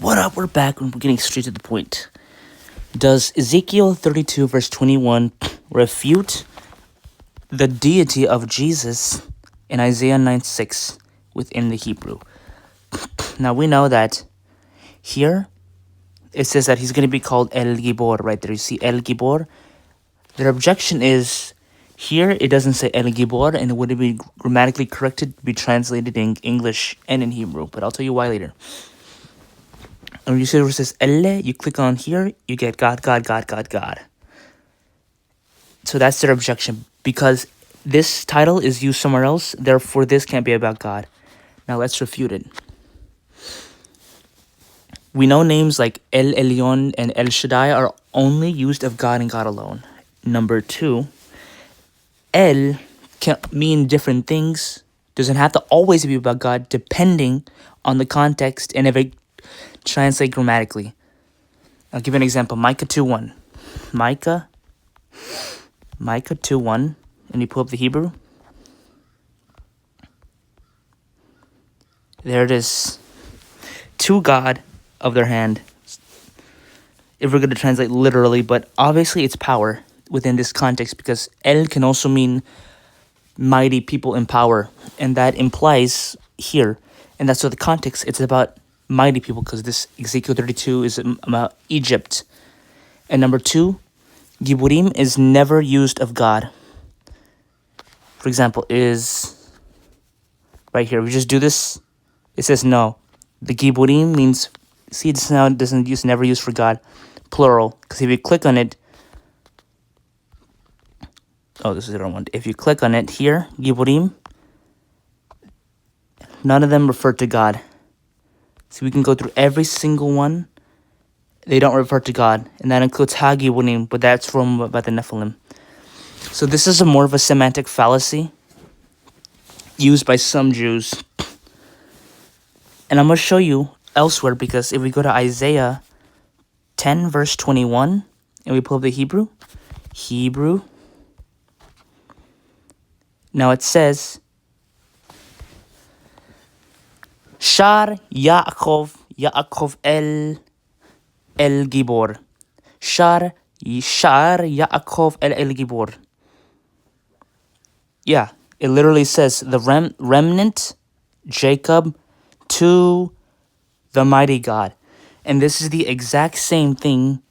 What up? We're back and we're getting straight to the point. Does Ezekiel 32 verse 21 refute the deity of Jesus in Isaiah 9:6 within the Hebrew? Now we know that here it says that he's going to be called El Gibor right there. You see El Gibor? Their objection is here it doesn't say El Gibor and it would be grammatically corrected to be translated in English and in Hebrew, but I'll tell you why later. And when you see where it says Elle, you click on here, you get God, God, God, God, God. So that's their objection. Because this title is used somewhere else, therefore this can't be about God. Now let's refute it. We know names like El Elyon and El Shaddai are only used of God and God alone. Number two, El can mean different things. Doesn't have to always be about God, depending on the context and if it translate grammatically. I'll give you an example. Micah 2:1. Micah 2:1. And you pull up the Hebrew. There it is. To God of their hand. If we're going to translate literally, but obviously it's power within this context because El can also mean mighty people in power. And that implies here. And that's what the context, it's about mighty people because this Ezekiel 32 is about Egypt. And number two, Giburim is never used of God. For example, is right here. We just do this. It says no. The Giburim means, see, this now doesn't use, never used for God, plural. Because if you click on it, oh, this is the wrong one. If you click on it here, Giburim, none of them refer to God. So we can go through every single one. They don't refer to God. And that includes Ha-Giburim, but that's from about the Nephilim. So this is more of a semantic fallacy used by some Jews. And I'm going to show you elsewhere because if we go to Isaiah 10 verse 21 and we pull up the Hebrew. Now it says, Shar Yaakov El Gibor. Shar Yaakov El Gibor. Yeah, it literally says the remnant, Jacob, to the mighty God. And this is the exact same thing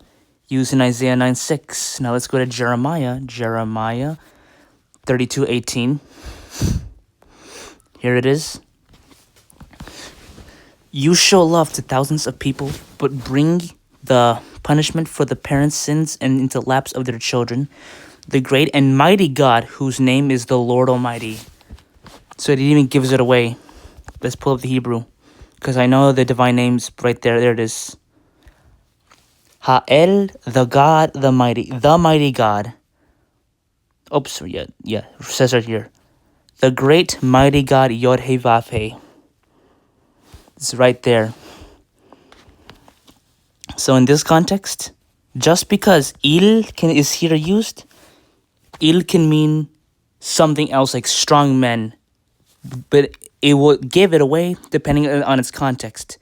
used in Isaiah 9:6. Now let's go to Jeremiah 32:18. Here it is. You show love to thousands of people, but bring the punishment for the parents' sins and into laps of their children. The great and mighty God, whose name is the Lord Almighty. So it even gives it away. Let's pull up the Hebrew. Because I know the divine names right there. There it is. Ha'el, the God, the mighty God. Oops, yeah, it says right here. The great mighty God, Yod He Vav He. It's right there. So in this context, just because Il is here used, Il can mean something else like strong men. But it will give it away depending on its context.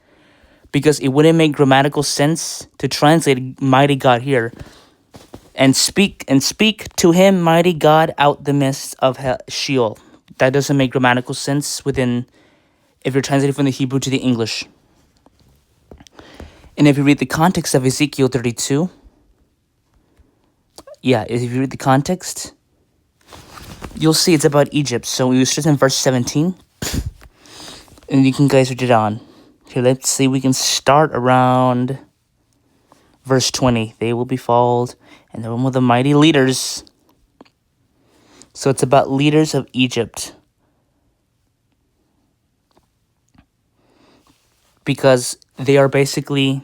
Because it wouldn't make grammatical sense to translate mighty God here. And speak to him, mighty God, out the midst of Sheol. That doesn't make grammatical sense if you're translating from the Hebrew to the English. And if you read the context of Ezekiel 32, if you read the context, you'll see it's about Egypt. So we start in verse 17, and you can guys read it on. Here, let's see, we can start around verse 20. They will be followed, and they're one of the mighty leaders. So it's about leaders of Egypt. Because they are basically,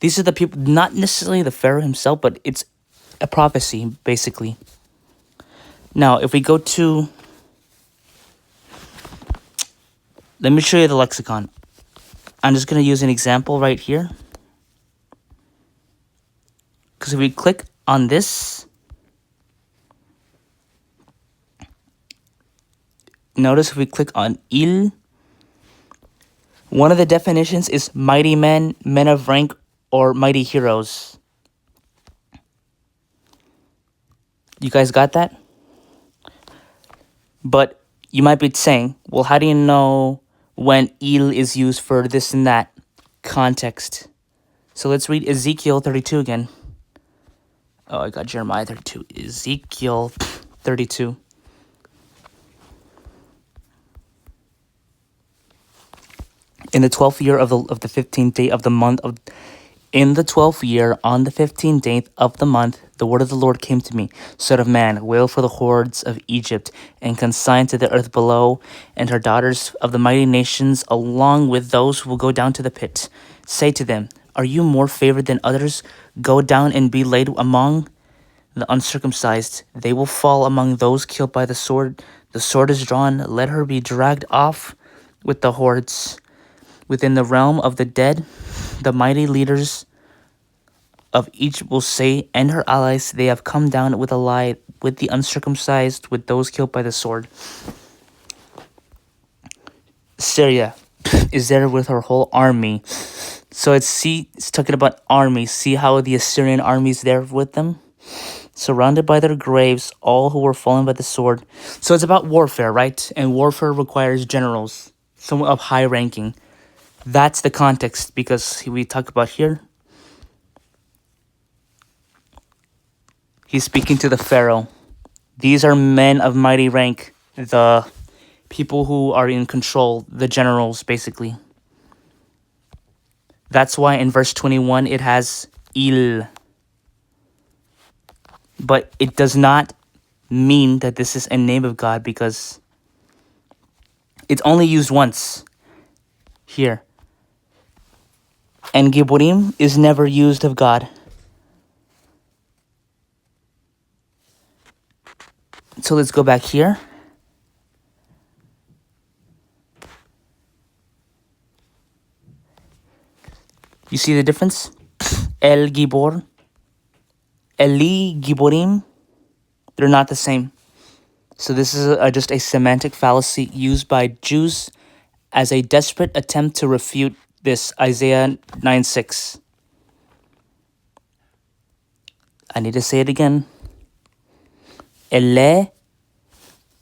these are the people, not necessarily the Pharaoh himself, but it's a prophecy, basically. Now, if we go to, let me show you the lexicon. I'm just going to use an example right here. Because if we click on this, notice if we click on Il, One of the definitions is mighty men, men of rank, or mighty heroes. You guys got that? But you might be saying, well, how do you know when il is used for this and that? Context. So let's read Ezekiel 32 again. Oh, I got Jeremiah 32. Ezekiel 32. In the 12th year of the 15th day of the month of... In the 12th year, on the 15th day of the month, the word of the Lord came to me. Son of man, wail for the hordes of Egypt, and consign to the earth below, and her daughters of the mighty nations, along with those who will go down to the pit. Say to them, are you more favored than others? Go down and be laid among the uncircumcised. They will fall among those killed by the sword. The sword is drawn. Let her be dragged off with the hordes. Within the realm of the dead, the mighty leaders of each will say, and her allies, they have come down with a lie, with the uncircumcised, with those killed by the sword. Syria is there with her whole army. So it's talking about armies. See how the Assyrian army is there with them? Surrounded by their graves, all who were fallen by the sword. So it's about warfare, right? And warfare requires generals, someone of high ranking. That's the context, because we talk about here. He's speaking to the Pharaoh. These are men of mighty rank, the people who are in control, the generals, basically. That's why in verse 21 it has il. But it does not mean that this is a name of God, because it's only used once here. And Giborim is never used of God. So let's go back here. You see the difference? El Gibor, Eli Giborim, they're not the same. So this is just a semantic fallacy used by Jews as a desperate attempt to refute this Isaiah 9:6. I need to say it again. Ele,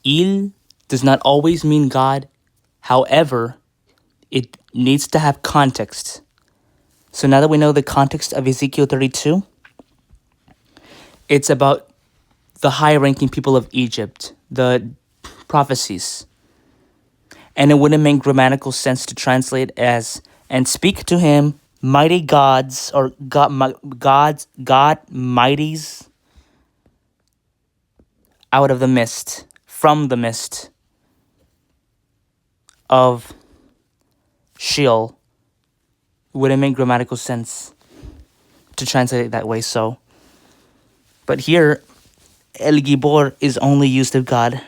il, does not always mean God. However, it needs to have context. So now that we know the context of Ezekiel 32, it's about the high-ranking people of Egypt, the prophecies. And it wouldn't make grammatical sense to translate as, and speak to him, mighty gods, or God mighties, out of the mist, from the mist of Sheol. It wouldn't make grammatical sense to translate it that way, so. But here, El Gibor is only used of God.